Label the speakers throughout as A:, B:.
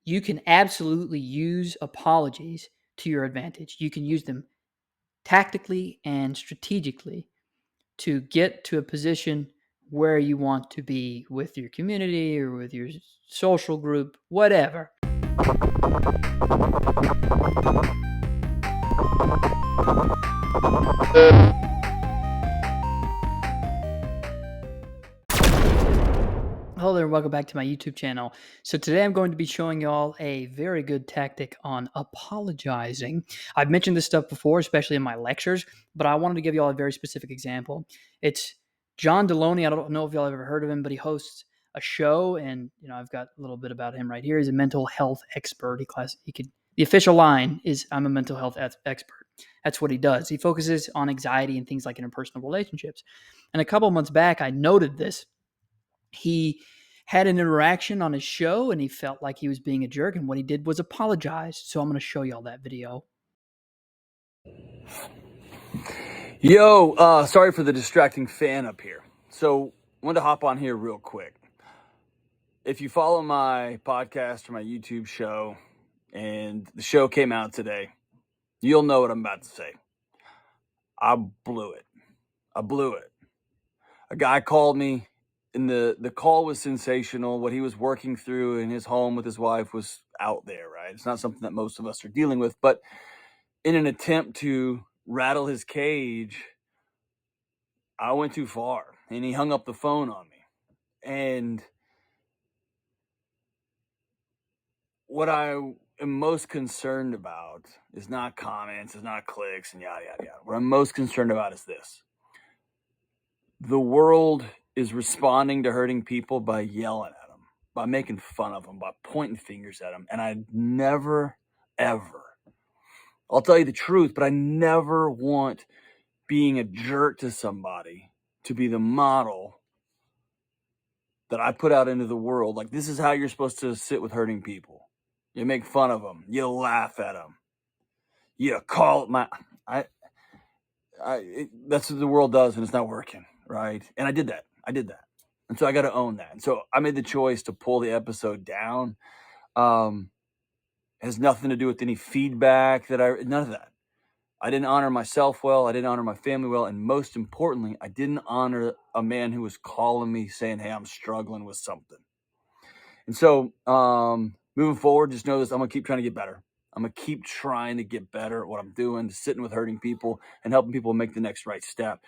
A: You can absolutely use apologies to your advantage. You can use them tactically and strategically to get to a position where you want to be with your community or with your social group, whatever. Hello there and welcome back to my YouTube channel. So today I'm going to be showing y'all a very good tactic on apologizing. I've mentioned this stuff before, especially in my lectures, but I wanted to give y'all a very specific example. It's John Deloney. I don't know if y'all have ever heard of him, but he hosts a show, and I've got a little bit about him right here. He's a mental health expert. The official line is, "I'm a mental health expert." That's what he does. He focuses on anxiety and things like interpersonal relationships. And a couple months back, I noted this. He had an interaction on his show and he felt like he was being a jerk, and what he did was apologize. So I'm going to show y'all that video.
B: Yo, sorry for the distracting fan up here. So, wanted to hop on here real quick. If you follow my podcast or my YouTube show, and the show came out today, you'll know what I'm about to say. I blew it. A guy called me, and the call was sensational. What he was working through in his home with his wife was out there, right? It's not something that most of us are dealing with, but in an attempt to rattle his cage, I went too far, and he hung up the phone on me. And what I am most concerned about is not comments, it's not clicks, and yada, yada, yada. What I'm most concerned about is this. The world is responding to hurting people by yelling at them, by making fun of them, by pointing fingers at them. And I never, ever, I'll tell you the truth, but I never want being a jerk to somebody to be the model that I put out into the world. Like, this is how you're supposed to sit with hurting people. You make fun of them. You laugh at them. You call it that's what the world does, and it's not working, right? And I did that. And so I got to own that. And so I made the choice to pull the episode down. It has nothing to do with any feedback none of that. I didn't honor myself well. I didn't honor my family well. And most importantly, I didn't honor a man who was calling me saying, "Hey, I'm struggling with something." And so moving forward, just know this, I'm going to keep trying to get better. I'm going to keep trying to get better at what I'm doing, sitting with hurting people and helping people make the next right step.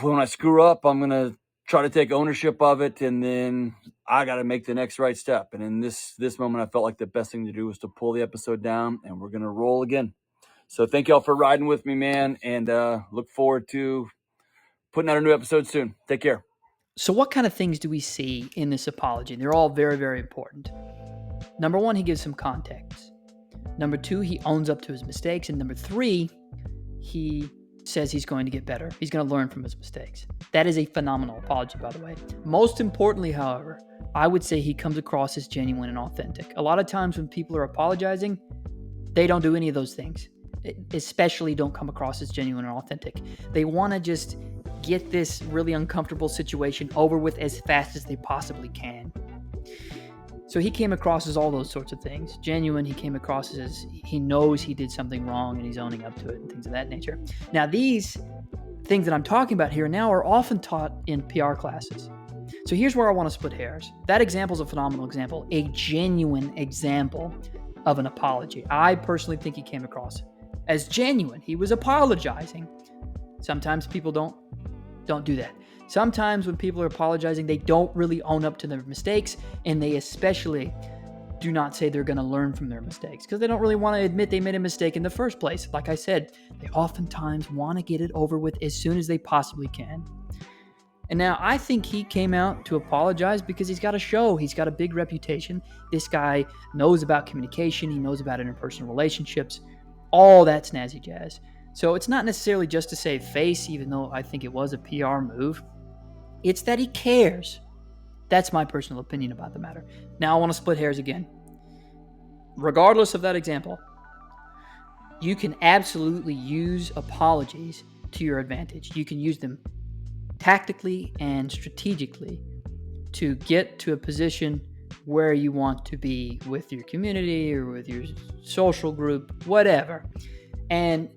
B: When I screw up, I'm going to try to take ownership of it, and then I got to make the next right step. And in this moment, I felt like the best thing to do was to pull the episode down, and we're going to roll again. So thank y'all for riding with me, man, and look forward to putting out a new episode soon. Take care.
A: So what kind of things do we see in this apology? They're all very, very important. Number one, he gives some context. Number two, he owns up to his mistakes. And number three, he says he's going to get better. He's going to learn from his mistakes. That is a phenomenal apology, by the way. Most importantly, however, I would say he comes across as genuine and authentic. A lot of times when people are apologizing, they don't do any of those things. Especially don't come across as genuine and authentic. They want to just get this really uncomfortable situation over with as fast as they possibly can. So he came across as all those sorts of things. Genuine, he came across as he knows he did something wrong and he's owning up to it and things of that nature. Now, these things that I'm talking about here now are often taught in PR classes. So here's where I want to split hairs. That example is a phenomenal example, a genuine example of an apology. I personally think he came across as genuine. He was apologizing. Sometimes people don't do that. Sometimes when people are apologizing, they don't really own up to their mistakes, and they especially do not say they're going to learn from their mistakes because they don't really want to admit they made a mistake in the first place. Like I said, they oftentimes want to get it over with as soon as they possibly can. And now I think he came out to apologize because he's got a show. He's got a big reputation. This guy knows about communication. He knows about interpersonal relationships, all that snazzy jazz. So it's not necessarily just to save face, even though I think it was a PR move. It's that he cares. That's my personal opinion about the matter. Now I want to split hairs again. Regardless of that example, you can absolutely use apologies to your advantage. You can use them tactically and strategically to get to a position where you want to be with your community or with your social group, whatever. And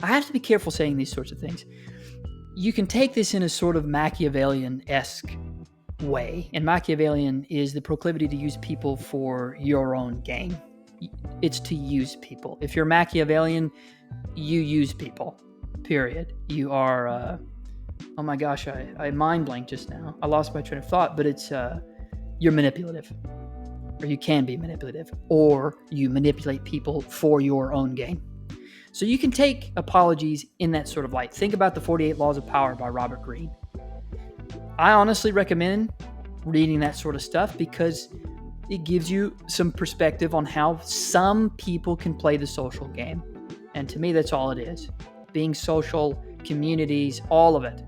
A: I have to be careful saying these sorts of things. You can take this in a sort of Machiavellian-esque way. And Machiavellian is the proclivity to use people for your own gain. It's to use people. If you're Machiavellian, you use people, period. You are, oh my gosh, I mind blanked just now. I lost my train of thought, but it's, you're manipulative. Or you can be manipulative. Or you manipulate people for your own gain. So you can take apologies in that sort of light. Think about the 48 Laws of Power by Robert Greene. I honestly recommend reading that sort of stuff because it gives you some perspective on how some people can play the social game. And to me, that's all it is. Being social, communities, all of it.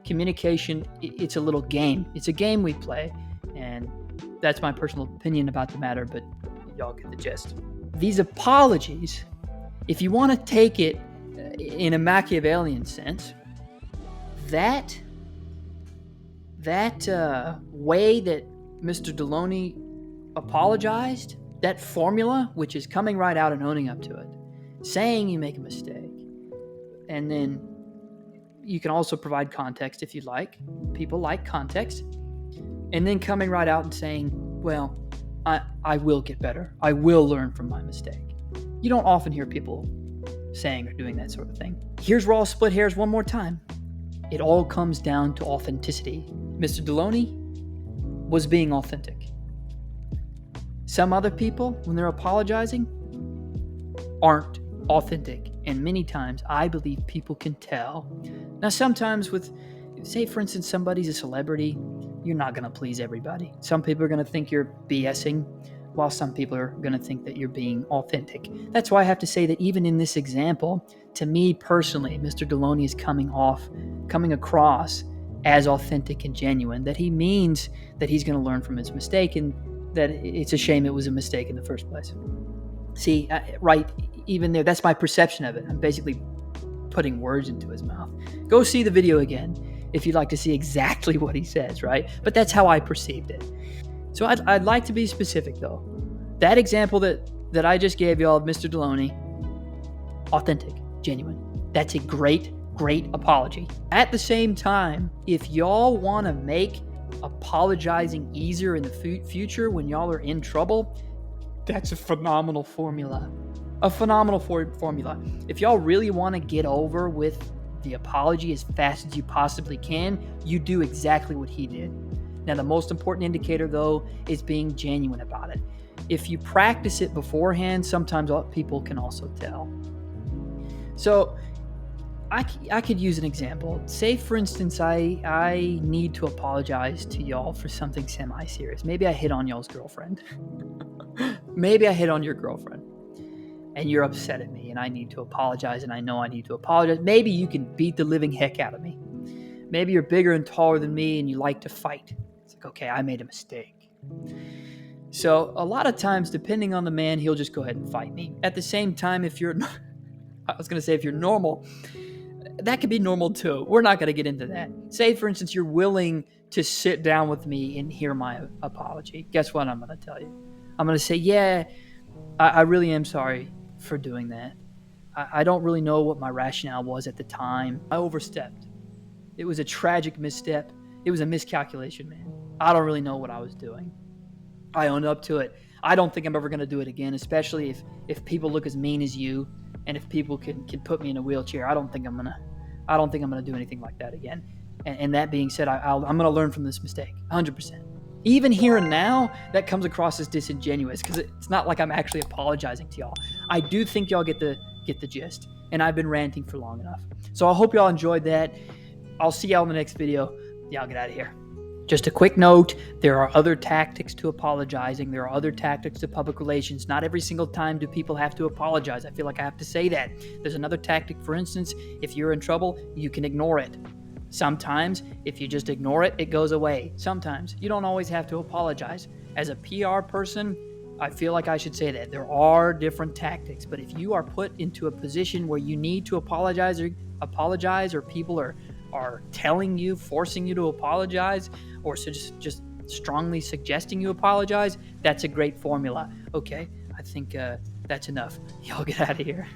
A: Communication, it's a little game. It's a game we play. And that's my personal opinion about the matter, but y'all get the gist. These apologies, if you want to take it in a Machiavellian sense, that way that Mr. Deloney apologized, that formula, which is coming right out and owning up to it, saying you make a mistake, and then you can also provide context if you'd like. People like context. And then coming right out and saying, well, I will get better. I will learn from my mistake. You don't often hear people saying or doing that sort of thing. Here's where I'll split hairs one more time. It all comes down to authenticity. Mr. Deloney was being authentic. Some other people, when they're apologizing, aren't authentic. And many times, I believe people can tell. Now, sometimes with, say for instance, somebody's a celebrity, you're not going to please everybody. Some people are going to think you're BSing, while some people are going to think that you're being authentic. That's why I have to say that even in this example, to me personally, Mr. Deloney is coming across as authentic and genuine, that he means that he's going to learn from his mistake and that it's a shame it was a mistake in the first place. See, right, even there, that's my perception of it. I'm basically putting words into his mouth. Go see the video again if you'd like to see exactly what he says, right? But that's how I perceived it. So I'd like to be specific, though. That example that I just gave y'all of Mr. Deloney, authentic, genuine. That's a great apology. At the same time, if y'all want to make apologizing easier in the future when y'all are in trouble, that's a phenomenal formula. A phenomenal formula. If y'all really want to get over with the apology as fast as you possibly can, you do exactly what he did. Now, the most important indicator, though, is being genuine about it. If you practice it beforehand, sometimes people can also tell. So, I could use an example. Say, for instance, I need to apologize to y'all for something semi-serious. Maybe I hit on y'all's girlfriend. Maybe I hit on your girlfriend. And you're upset at me, and I need to apologize, and I know I need to apologize. Maybe you can beat the living heck out of me. Maybe you're bigger and taller than me, and you like to fight. It's like, okay, I made a mistake. So a lot of times, depending on the man, he'll just go ahead and fight me. At the same time, if you're normal, that could be normal too. We're not going to get into that. Say, for instance, you're willing to sit down with me and hear my apology. Guess what I'm going to tell you? I'm going to say, yeah, I really am sorry for doing that. I don't really know what my rationale was at the time. I overstepped. It was a tragic misstep. It was a miscalculation, man. I don't really know what I was doing. I own up to it. I don't think I'm ever going to do it again, especially if people look as mean as you and if people can put me in a wheelchair. I don't think I'm going to do anything like that again. And that being said, I'm going to learn from this mistake 100%. Even here and now, that comes across as disingenuous because it's not like I'm actually apologizing to y'all. I do think y'all get the gist, and I've been ranting for long enough. So I hope y'all enjoyed that. I'll see y'all in the next video. Y'all get out of here. Just a quick note, there are other tactics to apologizing. There are other tactics to public relations. Not every single time do people have to apologize. I feel like I have to say that. There's another tactic, for instance, if you're in trouble, you can ignore it. Sometimes, if you just ignore it, it goes away. Sometimes, you don't always have to apologize. As a PR person, I feel like I should say that. There are different tactics, but if you are put into a position where you need to apologize or people are telling you, forcing you to apologize, or so just strongly suggesting you apologize, that's a great formula. Okay, I think that's enough. Y'all get out of here.